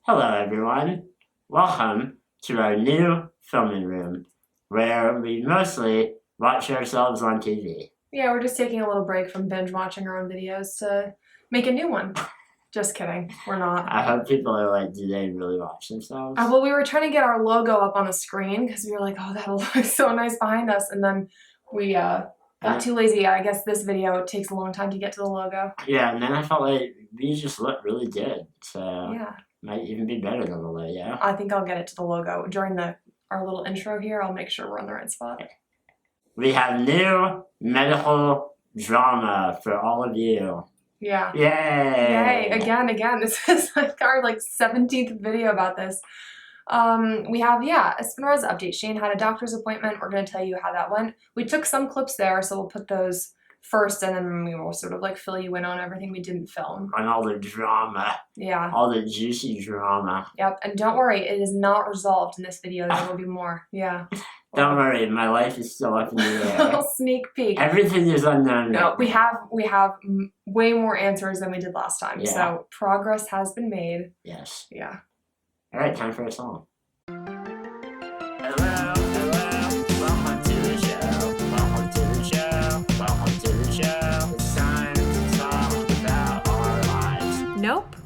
Hello everyone, welcome to our new filming room, where we mostly watch ourselves on TV. Yeah, we're just taking a little break from binge watching our own videos to make a new one. Just kidding, we're not. I hope people are like, do they really watch themselves? Well, we were trying to get our logo up on the screen because we were like, oh, that'll look so nice behind us, and then we got too lazy. I guess this video takes a long time to get to the logo. Yeah, and then I felt like we just looked really good, so yeah. Might even be better than the logo. I think I'll get it to the logo. During our little intro here, I'll make sure we're on the right spot. We have new medical drama for all of you. Yeah. Yay! Yay! Again. This is like our 17th video about this. We have, a Spinraza update. Shane had a doctor's appointment. We're going to tell you how that went. We took some clips there, so we'll put those first, and then we will sort of fill you in on everything we didn't film. On all the drama. Yeah. All the juicy drama. Yep, and don't worry, it is not resolved in this video. There will be more. Yeah. Don't worry, my life is still up in the air. A little sneak peek. Everything is unknown. No, we have way more answers than we did last time. Yeah. So progress has been made. Yes. Yeah. All right, time for a song. Nope.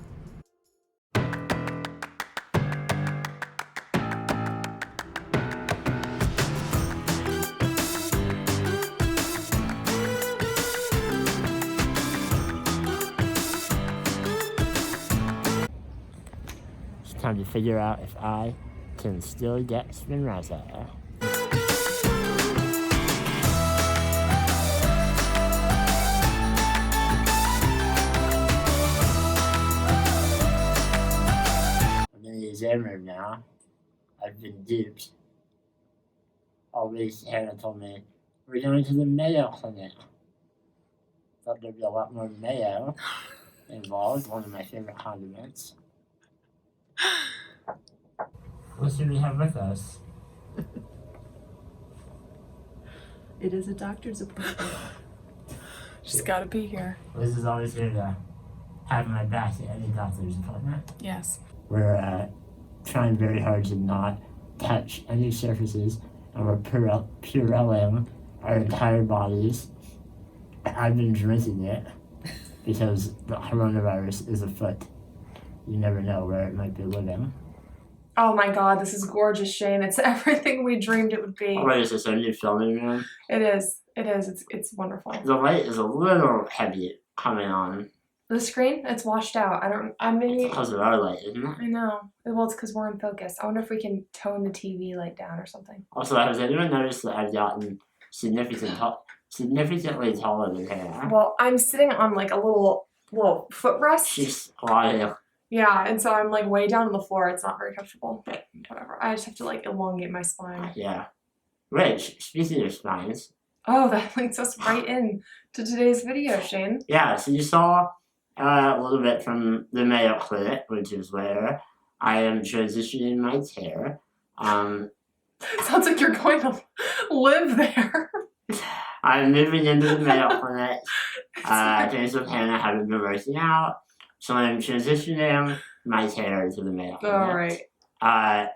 It's time to figure out if I can still get Spinraza. Exam room now. I've been duped. Always Hannah told me, we're going to the Mayo Clinic. Thought there'd be a lot more mayo involved, one of my favorite condiments. What should we have with us? It is a doctor's appointment. She's gotta be here. Liz is always here to have my back at any doctor's appointment. Yes. We're trying very hard to not touch any surfaces, and we're Purelling our entire bodies. I've been drinking it because the coronavirus is afoot. You never know where it might be living. Oh my god, this is gorgeous, Shane. It's everything we dreamed it would be. Oh, wait, is this a new filming room? It is. It's wonderful. The light is a little heavy coming on. The screen, it's washed out. Maybe... It's because of our light, isn't it? I know. Well, it's because we're in focus. I wonder if we can tone the TV light down or something. Also, has anyone noticed that I've gotten significantly taller than her? Well, I'm sitting on a little footrest. She's squatting. Yeah, and so I'm way down on the floor. It's not very comfortable, but whatever. I just have to elongate my spine. Yeah. Wait, speaking of spines. Oh, that links us right in to today's video, Shane. Yeah, so you saw a little bit from the Mayo Clinic, which is where I am transitioning my care. Sounds like you're going to live there. I'm moving into the Mayo Clinic. Things with Hannah haven't been working out, so I'm transitioning my care to the Mayo Clinic. All right.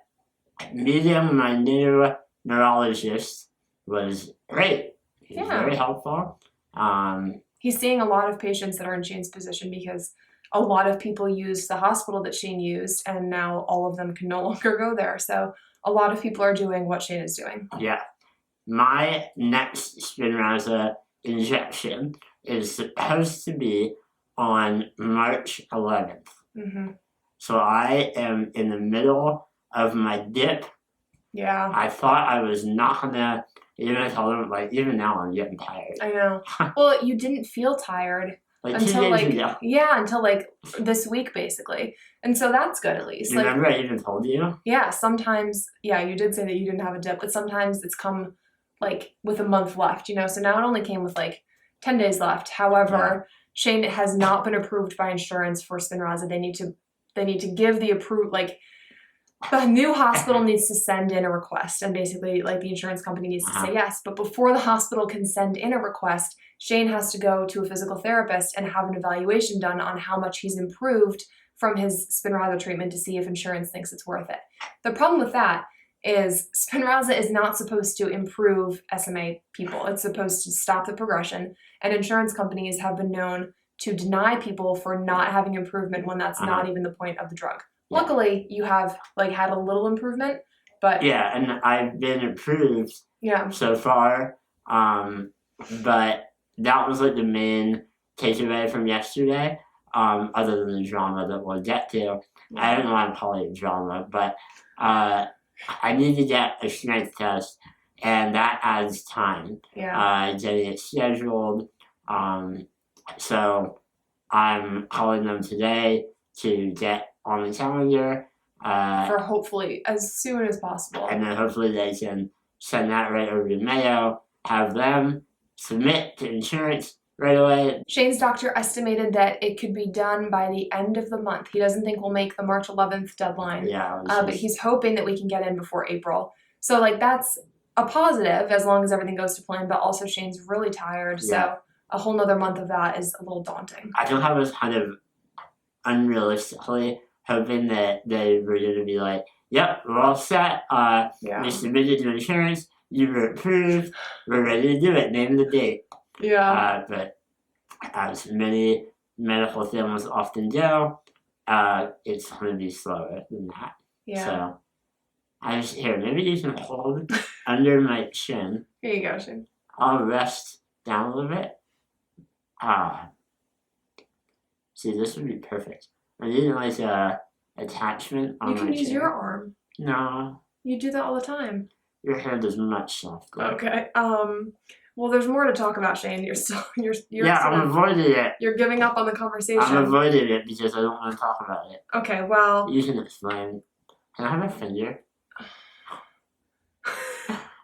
Meeting my new neurologist was great. He's very helpful. He's seeing a lot of patients that are in Shane's position because a lot of people use the hospital that Shane used, and now all of them can no longer go there. So a lot of people are doing what Shane is doing. Yeah. My next Spinraza injection is supposed to be on March 11th. Mm-hmm. So I am in the middle of my dip. Yeah. I thought I was not gonna even tell them, even now I'm getting tired. I know. Well, you didn't feel tired until until this week basically. And so that's good at least. You remember I even told you? Yeah, sometimes, you did say that you didn't have a dip, but sometimes it's come with a month left, So now it only came with 10 days left. However, Shane has not been approved by insurance for Spinraza. They need to give the approved, the new hospital needs to send in a request, and basically the insurance company needs to say yes. But before the hospital can send in a request, Shane has to go to a physical therapist and have an evaluation done on how much he's improved from his Spinraza treatment to see if insurance thinks it's worth it. The problem with that is Spinraza is not supposed to improve SMA people. It's supposed to stop the progression, and insurance companies have been known to deny people for not having improvement when that's not even the point of the drug. Yeah. Luckily, you have had a little improvement, but yeah, and I've been approved so far, but that was the main takeaway from yesterday, other than the drama that we'll get to. I don't know why I'm calling it drama, but I need to get a strength test, and that adds time. Getting it scheduled. So I'm calling them today to get on the calendar. For hopefully as soon as possible. And then hopefully they can send that right over to Mayo, have them submit to insurance right away. Shane's doctor estimated that it could be done by the end of the month. He doesn't think we'll make the March 11th deadline. But he's hoping that we can get in before April. So that's a positive as long as everything goes to plan, but also Shane's really tired. So a whole nother month of that is a little daunting. I think I was kind of unrealistically hoping that they were going to be yep, we're all set. We submitted to insurance. You were approved. We're ready to do it. Name the date. But as many medical things often go, it's going to be slower than that. So maybe you can hold under my chin. Here you go, Shane. I'll rest down a little bit. See, this would be perfect. I need attachment on my chair. You can use your arm. No. You do that all the time. Your hand is much softer. Okay. Well, there's more to talk about, Shane. You're I'm avoiding it. You're giving up on the conversation. I'm avoiding it because I don't want to talk about it. Okay, well. You can explain. Can I have a finger?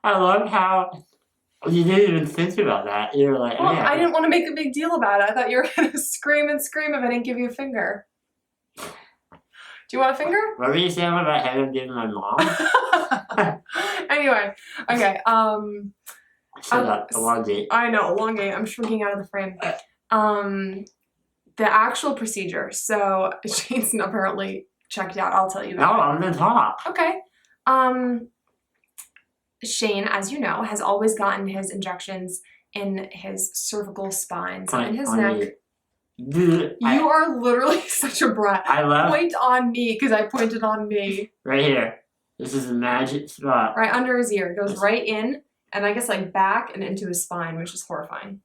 I love how you didn't even think about that. You were like, well, I didn't want to make a big deal about it. I thought you were going to scream and scream if I didn't give you a finger. Do you want a finger? What were you saying about having given my mom? Anyway, okay. Shut up, elongate. I know, elongate. I'm shrinking out of the frame. The actual procedure. So Shane's apparently checked out. I'll tell you. No, I'm gonna talk. Okay. Shane, as you know, has always gotten his injections in his cervical spine, so in his neck. You are literally such a brat. Point on me because I pointed on me. Right here. This is the magic spot. Right under his ear. It goes right in, and I guess back and into his spine, which is horrifying.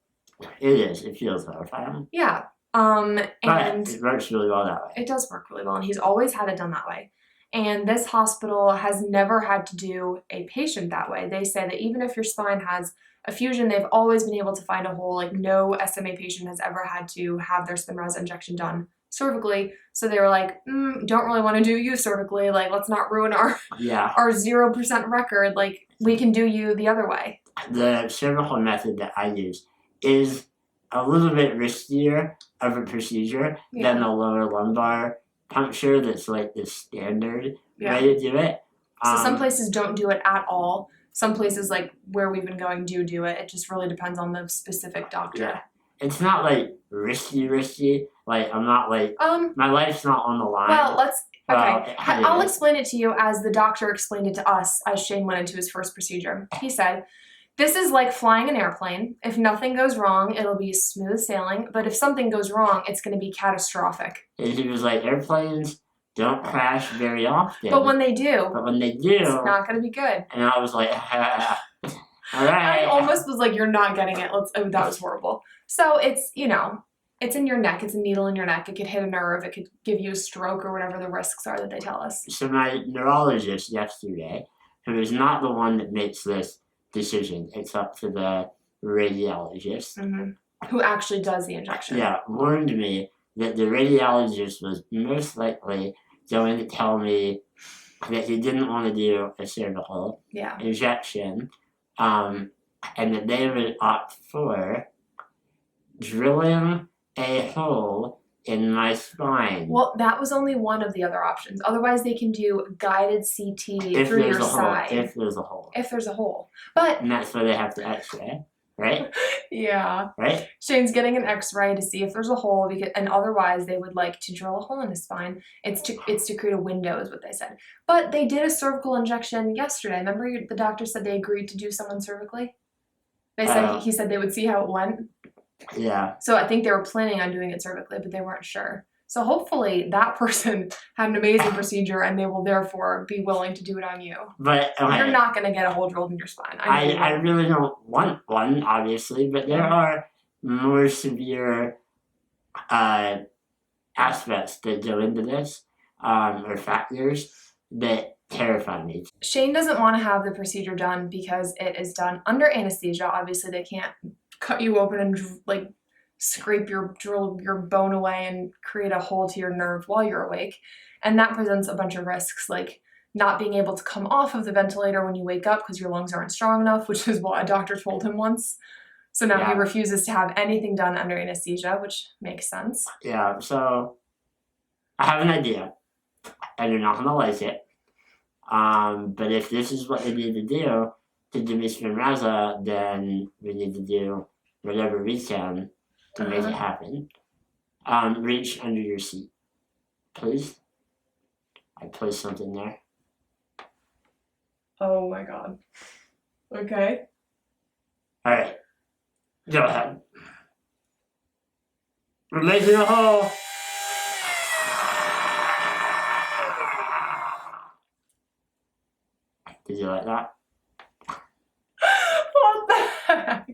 It is. It feels horrifying. Yeah. But it works really well that way. It does work really well, and he's always had it done that way. And this hospital has never had to do a patient that way. They say that even if your spine has a fusion, they've always been able to find a hole. No SMA patient has ever had to have their Spinraza injection done cervically. So they were like, don't really want to do you cervically. Let's not ruin our 0% record. We can do you the other way. The cervical method that I use is a little bit riskier of a procedure than the lower lumbar puncture that's the standard way to do it. So some places don't do it at all. Some places where we've been going do it. It just really depends on the specific doctor. Yeah. It's not risky. I'm not my life's not on the line. Well, I'll explain it to you as the doctor explained it to us as Shane went into his first procedure. He said, this is like flying an airplane. If nothing goes wrong, it'll be smooth sailing. But if something goes wrong, it's going to be catastrophic. And he was like, airplanes don't crash very often. But when they do, it's not going to be good. And I was like, all right. I almost was like, you're not getting it. That was horrible. So it's, it's in your neck. It's a needle in your neck. It could hit a nerve. It could give you a stroke or whatever the risks are that they tell us. So my neurologist yesterday, who is not the one that makes this decision, it's up to the radiologist. Mm-hmm. Who actually does the injection. Yeah, warned me that the radiologist was most likely going to tell me that he didn't want to do a cervical injection, and that they would opt for drilling a hole in my spine. Well, that was only one of the other options. Otherwise, they can do guided CT through your side. If there's a hole. If there's a hole. But and that's why they have to x-ray. right? Yeah. Right? Shane's getting an X-ray to see if there's a hole, and otherwise they would like to drill a hole in his spine. It's to create a window, is what they said. But they did a cervical injection yesterday. Remember, the doctor said they agreed to do someone cervically. They said he said they would see how it went. Yeah. So I think they were planning on doing it cervically, but they weren't sure. So hopefully that person had an amazing procedure, and they will therefore be willing to do it on you. But okay, You're not going to get a hole drilled in your spine. I really don't want one, obviously, but there are more severe aspects that go into this, or factors that terrify me. Shane doesn't want to have the procedure done because it is done under anesthesia. Obviously, they can't cut you open and like drill your bone away and create a hole to your nerve while you're awake. And that presents a bunch of risks, like not being able to come off of the ventilator when you wake up because your lungs aren't strong enough, which is what a doctor told him once. So now he refuses to have anything done under anesthesia, which makes sense. Yeah, so I have an idea, and you're not going to like it. But if this is what they need to do to give me Spinraza, then we need to do whatever we can to make it happen. Reach under your seat, please. I placed something there. Oh my god. Okay. Alright. Go ahead. We're making a hole. Did you like that? What the heck?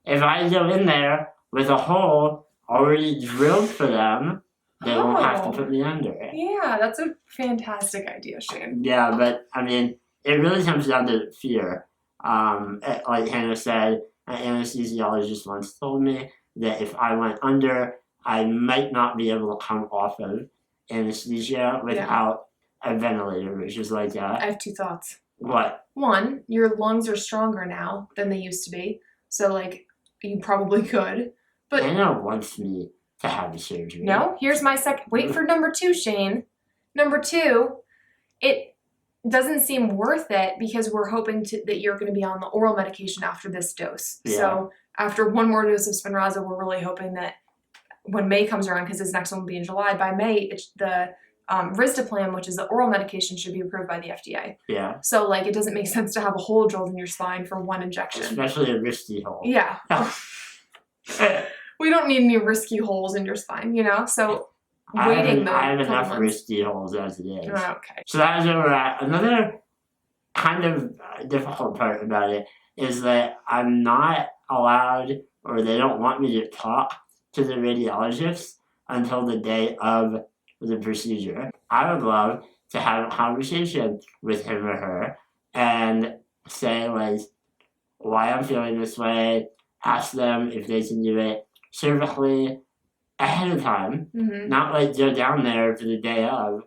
If I go in there with a hole already drilled for them, they won't have to put me under it. Yeah, that's a fantastic idea, Shane. Yeah, but I mean, it really comes down to fear. Like Hannah said, an anesthesiologist once told me that if I went under, I might not be able to come off of anesthesia without a ventilator, which is like I have two thoughts. What? One, your lungs are stronger now than they used to be, so like you probably could. But Hannah wants me to have the surgery. No, here's my second. Wait for number two, Shane. Number two, it doesn't seem worth it because we're hoping that you're going to be on the oral medication after this dose. Yeah. So after one more dose of Spinraza, we're really hoping that when May comes around, because this next one will be in July, by May, the Risdiplam, which is the oral medication, should be approved by the FDA. Yeah. So like it doesn't make sense to have a hole drilled in your spine for one injection. Especially a risky hole. Yeah. We don't need any risky holes in your spine, you know? So I have enough risky holes as it is. Oh, okay. So that's where we're at. Another kind of difficult part about it is that I'm not allowed, or they don't want me to talk to the radiologist until the day of the procedure. I would love to have a conversation with him or her and say, like, why I'm feeling this way, ask them if they can do it cervically ahead of time, not like go down there for the day of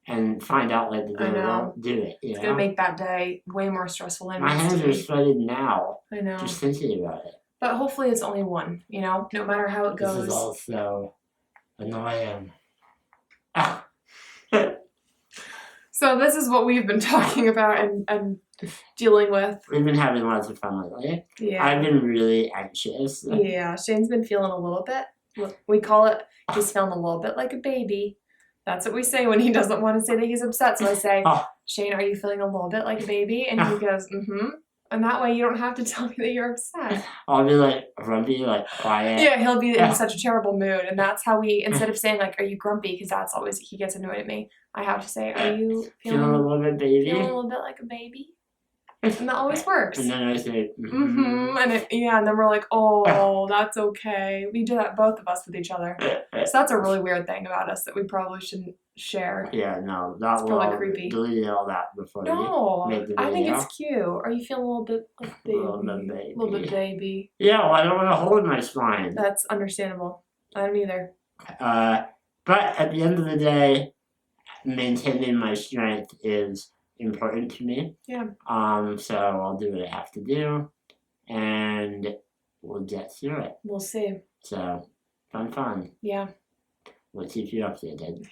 and find out like the day won't do it. It's gonna make that day way more stressful than my hands are sweating now. I know. Just thinking about it. But hopefully it's only one, you know? No matter how it goes. This is also annoying. So this is what we've been talking about and dealing with. We've been having lots of fun lately. Yeah. I've been really anxious. Yeah, Shane's been feeling a little bit. We call it, he's feeling a little bit like a baby. That's what we say when he doesn't want to say that he's upset. So I say, Shane, are you feeling a little bit like a baby? And he goes, mm-hmm. And that way you don't have to tell me that you're upset. I'll be like grumpy, like quiet. Yeah, he'll be in such a terrible mood. And that's how we, instead of saying like, are you grumpy? Because that's always, he gets annoyed at me. I have to say, are you feeling a little bit baby? Feeling a little bit like a baby? And that always works. And then I say, and then we're like, oh, that's okay. We do that, both of us, with each other. So that's a really weird thing about us that we probably shouldn't share. Yeah, no, that it's probably creepy. Delete all that before no, we make the video. I think it's cute. Are you feeling a little bit like baby? A little bit baby. Yeah, well, I don't want to hold my spine. That's understandable. I don't either. But at the end of the day, maintaining my strength is important to me. Yeah. So I'll do what I have to do, and we'll get through it. We'll see. So, fun. Yeah. We'll keep you updated.